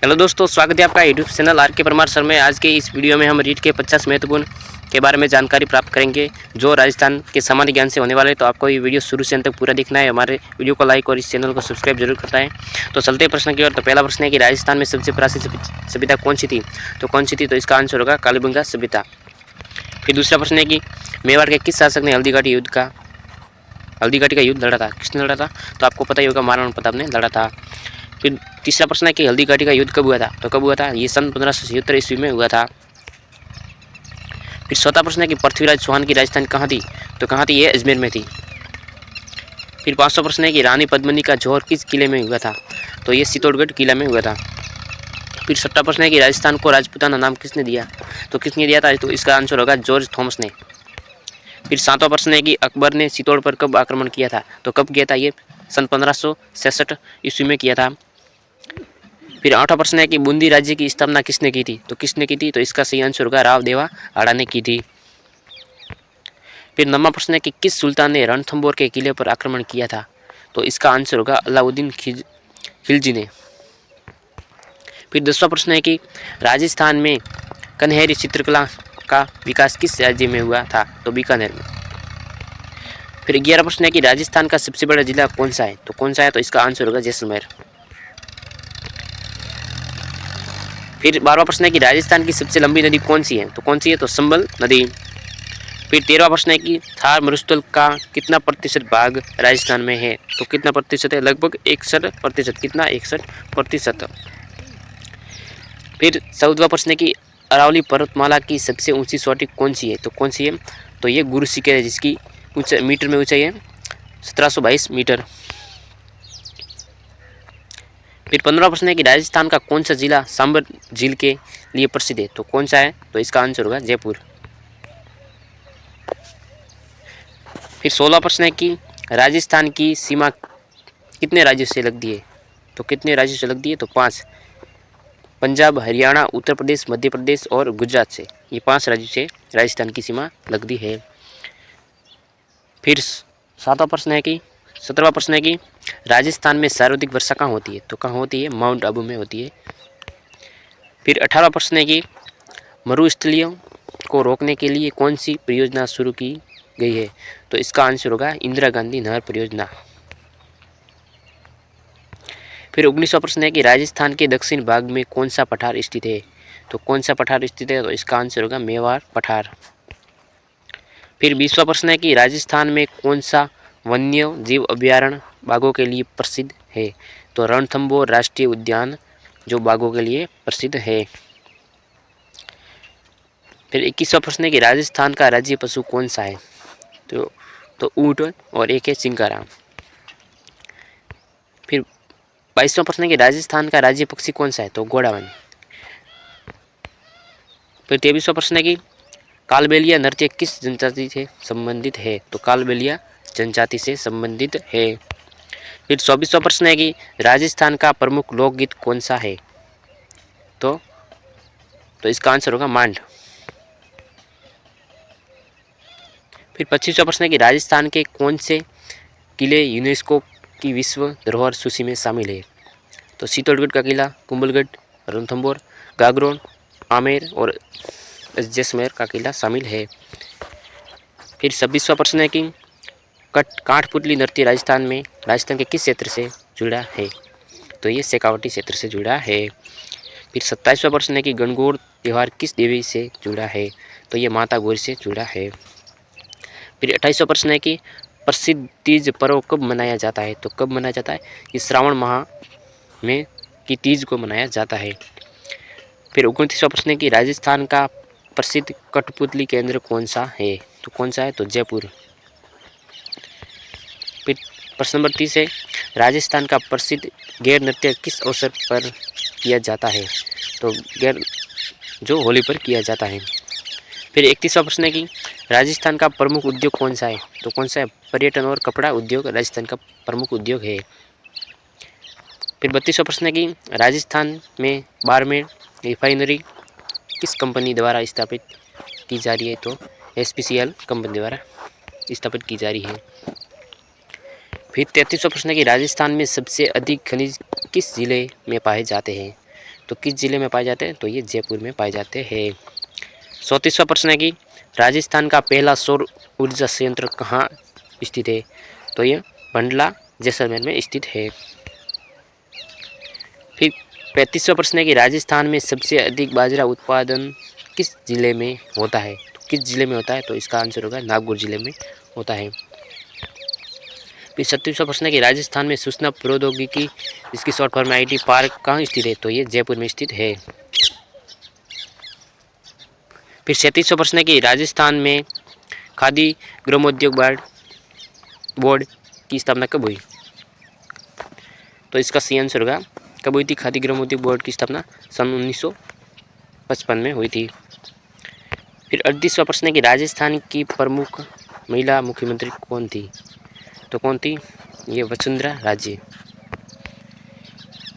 Hello दोस्तों, स्वागत है आपका यूट्यूब चैनल आर के परमार सर में। आज के इस वीडियो में हम रीट के 50 महत्वपूर्ण के बारे में जानकारी प्राप्त करेंगे जो राजस्थान के सामान्य ज्ञान से होने वाले हैं। तो आपको ये वीडियो शुरू से अंत तक पूरा दिखना है। हमारे वीडियो को लाइक और इस चैनल को सब्सक्राइब जरूर करता है। तो चलते प्रश्न की ओर। तो पहला प्रश्न है कि राजस्थान में सबसे प्राचीन सभ्यता कौन सी थी? तो इसका आंसर होगा कालीबंगा सभ्यता। फिर दूसरा प्रश्न है कि मेवाड़ के किस शासक ने हल्दीघाटी का युद्ध लड़ा था? किसने लड़ा था? तो आपको पता ही होगा, महाराणा प्रताप ने लड़ा था। फिर तीसरा प्रश्न है कि हल्दीघाटी का युद्ध कब हुआ था? तो कब हुआ था? ये सन 1577 ईस्वी में हुआ था। फिर चौथा प्रश्न है कि पृथ्वीराज चौहान की राजधानी कहाँ थी? तो कहाँ थी? ये अजमेर में थी। फिर पांचवा प्रश्न है कि रानी पद्मिनी का जौहर किस किले में हुआ था? तो ये चित्तौड़गढ़ किला में हुआ था। फिर छठा प्रश्न है कि राजस्थान को राजपूताना नाम किसने दिया? तो किसने दिया था? तो इसका आंसर होगा जॉर्ज थॉमस ने। फिर सातवां प्रश्न है कि अकबर ने चित्तौड़ पर कब आक्रमण किया था? तो कब किया था? ये सन 1566 ईस्वी में किया था। फिर आठवां प्रश्न है कि बूंदी राज्य की स्थापना किसने की थी? तो किसने की थी? तो इसका सही आंसर होगा राव देवा आड़ा ने की थी। फिर नौवां प्रश्न है कि किस सुल्तान ने रणथंबोर के किले पर आक्रमण किया था? तो इसका आंसर होगा अलाउद्दीन खिलजी ने। फिर 10वां प्रश्न है कि राजस्थान में कन्हेरी चित्रकला का विकास किस राज्य में हुआ था? तो बीकानेर में। फिर 11वां प्रश्न है कि राजस्थान का सबसे बड़ा जिला कौन सा है? तो कौन सा है? तो इसका आंसर होगा जैसलमेर। फिर 12वां प्रश्न है कि राजस्थान की सबसे लंबी नदी कौन सी है? तो कौन सी है? तो संबल नदी। फिर 13वां प्रश्न है कि थार मरुस्थल का कितना प्रतिशत भाग राजस्थान में है? तो कितना प्रतिशत है? लगभग 61%। कितना? 61%। फिर 14वां प्रश्न है कि अरावली पर्वतमाला की सबसे ऊंची चोटी कौन सी है? तो कौन सी है? तो ये गुरु शिखर है, जिसकी मीटर में ऊंचाई है 1722 मीटर। फिर 15वां प्रश्न है कि राजस्थान का कौन सा जिला सांबर झील के लिए प्रसिद्ध है? तो कौन सा है? तो इसका आंसर होगा जयपुर। फिर 16वां प्रश्न है कि राजस्थान की सीमा कितने राज्यों से लगती है? तो कितने राज्यों से लगती है? तो 5। पंजाब, हरियाणा, उत्तर प्रदेश, मध्य प्रदेश और गुजरात से। ये 5 राज्यों से राजस्थान की सीमा लगती है। फिर 7वां प्रश्न है कि 17वां प्रश्न है कि राजस्थान में सर्वाधिक वर्षा कहाँ होती है? तो कहाँ होती है? माउंट आबू में होती है। फिर 18वां प्रश्न है कि मरुस्थलीयों को रोकने के लिए कौन सी परियोजना शुरू की गई है? तो इसका आंसर होगा इंदिरा गांधी नहर परियोजना। फिर 19वां प्रश्न है कि राजस्थान के दक्षिण भाग में कौन सा पठार स्थित है? तो कौन सा पठार स्थित है? तो इसका आंसर होगा मेवाड़ पठार। फिर 20वां प्रश्न है कि राजस्थान में कौन सा वन्य जीव अभ्यारण्य बाघों के लिए प्रसिद्ध है? तो रणथंभौर राष्ट्रीय उद्यान जो बाघों के लिए प्रसिद्ध है। फिर 21वां प्रश्न है कि राजस्थान का राज्य पशु कौन सा है? तो ऊँट और एक है चिंकारा। फिर 22वां प्रश्न है कि राजस्थान का राज्य पक्षी कौन सा है? तो घोड़ावन। फिर 23वां प्रश्न है कि कालबेलिया नृत्य किस जनजाति से संबंधित है? तो कालबेलिया जनजाति से संबंधित है। फिर 24वां प्रश्न है कि राजस्थान का प्रमुख लोकगीत कौन सा है? तो इसका आंसर होगा मांड। फिर 25वां प्रश्न है कि राजस्थान के कौन से किले यूनेस्को की विश्व धरोहर सूची में शामिल है? तो चित्तौड़गढ़ का किला, कुंभलगढ़, रणथंभौर, गागरोन, आमेर और जैसलमेर का किला शामिल है। फिर 26वां प्रश्न है कि काठपुतली नृत्य राजस्थान के किस क्षेत्र से जुड़ा है? तो ये शेखावटी क्षेत्र से जुड़ा है। फिर 27वां प्रश्न है कि गणगौर त्यौहार किस देवी से जुड़ा है? तो ये माता गौरी से जुड़ा है। फिर 28वां प्रश्न है कि प्रसिद्ध तीज पर्व कब मनाया जाता है? तो कब मनाया जाता है? ये श्रावण माह में की तीज को मनाया जाता है। फिर 29वां प्रश्न है कि राजस्थान का प्रसिद्ध कठपुतली केंद्र कौन सा है? तो कौन सा है? तो जयपुर। फिर प्रश्न नंबर 30 है राजस्थान का प्रसिद्ध गैर नृत्य किस अवसर पर किया जाता है? तो गैर जो होली पर किया जाता है। फिर 31वां प्रश्न है कि राजस्थान का प्रमुख उद्योग कौन सा है? तो कौन सा है? पर्यटन और कपड़ा उद्योग राजस्थान का प्रमुख उद्योग है। फिर 32वां प्रश्न है कि राजस्थान में बाड़मेर रिफाइनरी किस कंपनी द्वारा स्थापित की जा रही है? तो SPCL कंपनी द्वारा स्थापित की जा रही है। फिर 33वां प्रश्न है कि राजस्थान में सबसे अधिक खनिज किस जिले में पाए जाते हैं? तो किस जिले में पाए जाते हैं? तो ये जयपुर में पाए जाते हैं। 34वां प्रश्न है कि राजस्थान का पहला सौर ऊर्जा संयंत्र कहाँ स्थित है? तो ये भंडला जैसलमेर में स्थित है। फिर 35वां प्रश्न है कि राजस्थान में सबसे अधिक बाजरा उत्पादन किस जिले में होता है? तो किस जिले में होता है? तो इसका आंसर होगा नागौर जिले में होता है। फिर 37वां प्रश्न है कि राजस्थान में सूचना प्रौद्योगिकी इसकी शॉर्ट फॉर्म IT पार्क कहाँ स्थित है? तो ये जयपुर में स्थित है। फिर 37वां प्रश्न है कि राजस्थान में खादी ग्रामोद्योग बोर्ड की स्थापना कब हुई? तो इसका सही आंसर होगा कब हुई थी खादी ग्रामोद्योग बोर्ड की स्थापना? सन 1955 में हुई थी। फिर 38वां प्रश्न है कि राजस्थान की प्रमुख महिला मुख्यमंत्री कौन थी? तो कौन थी? ये वसुंधरा राजे।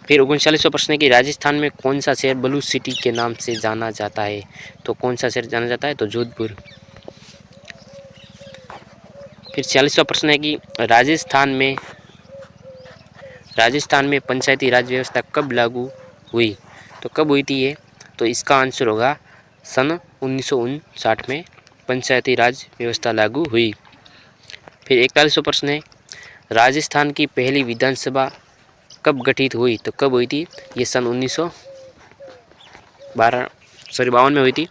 फिर 39वां प्रश्न है कि राजस्थान में कौन सा शहर ब्लू सिटी के नाम से जाना जाता है? तो कौन सा शहर जाना जाता है? तो जोधपुर। फिर 46वां प्रश्न है कि राजस्थान में पंचायती राज व्यवस्था कब लागू हुई? तो कब हुई थी ये? तो इसका आंसर होगा सन 1959 में पंचायती राज व्यवस्था लागू हुई। फिर 41वां प्रश्न है राजस्थान की पहली विधानसभा कब गठित हुई? तो कब हुई थी? ये सन 1952 में हुई थी।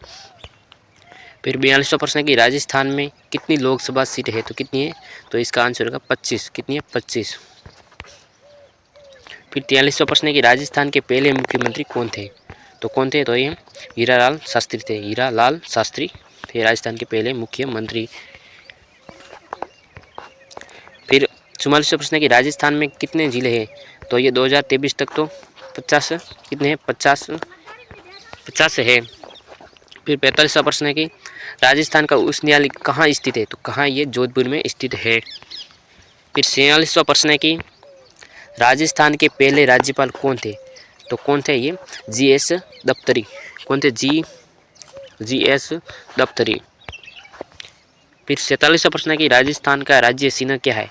फिर 42वां प्रश्न है कि राजस्थान में कितनी लोकसभा सीट है? तो कितनी है? तो इसका आंसर होगा 25। कितनी है? 25। फिर 43वां प्रश्न है कि राजस्थान के पहले मुख्यमंत्री कौन थे? तो कौन थे? तो ये हीरालाल शास्त्री थे। हीरालाल शास्त्री थे राजस्थान के पहले मुख्यमंत्री। फिर 44वां प्रश्न है कि राजस्थान में कितने जिले हैं? तो ये 2023 तक तो 50 कितने हैं? 50 है। फिर 45वां प्रश्न है कि राजस्थान का उच्च न्यायालय कहाँ स्थित है? तो कहाँ? ये जोधपुर में स्थित है। फिर 46वां प्रश्न है कि राजस्थान के पहले राज्यपाल कौन थे? तो कौन थे? ये GS दफ्तरी। कौन थे? GS दफ्तरी। फिर 47वां प्रश्न है कि राजस्थान का राज्य चिन्ह क्या है?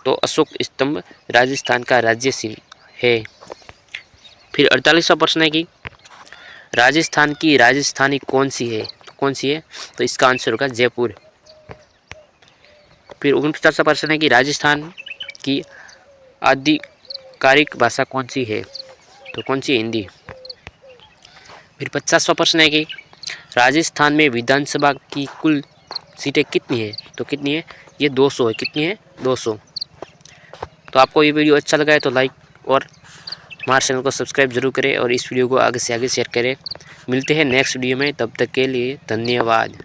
तो अशोक स्तंभ राजस्थान का राज्य चिन्ह है। फिर 48वां प्रश्न है कि राजस्थान की राजधानी कौन सी है? तो कौन सी है? तो इसका आंसर होगा जयपुर। फिर 49वां प्रश्न है कि राजस्थान की आधिकारिक भाषा कौन सी है? तो कौन सी है? हिंदी। फिर 50वां प्रश्न है कि राजस्थान में विधानसभा की कुल सीटें कितनी है? तो कितनी है? ये 200 है। कितनी है? 200। तो आपको ये वीडियो अच्छा लगा है तो लाइक और हमारे चैनल को सब्सक्राइब जरूर करें और इस वीडियो को आगे से आगे शेयर करें। मिलते हैं नेक्स्ट वीडियो में, तब तक के लिए धन्यवाद।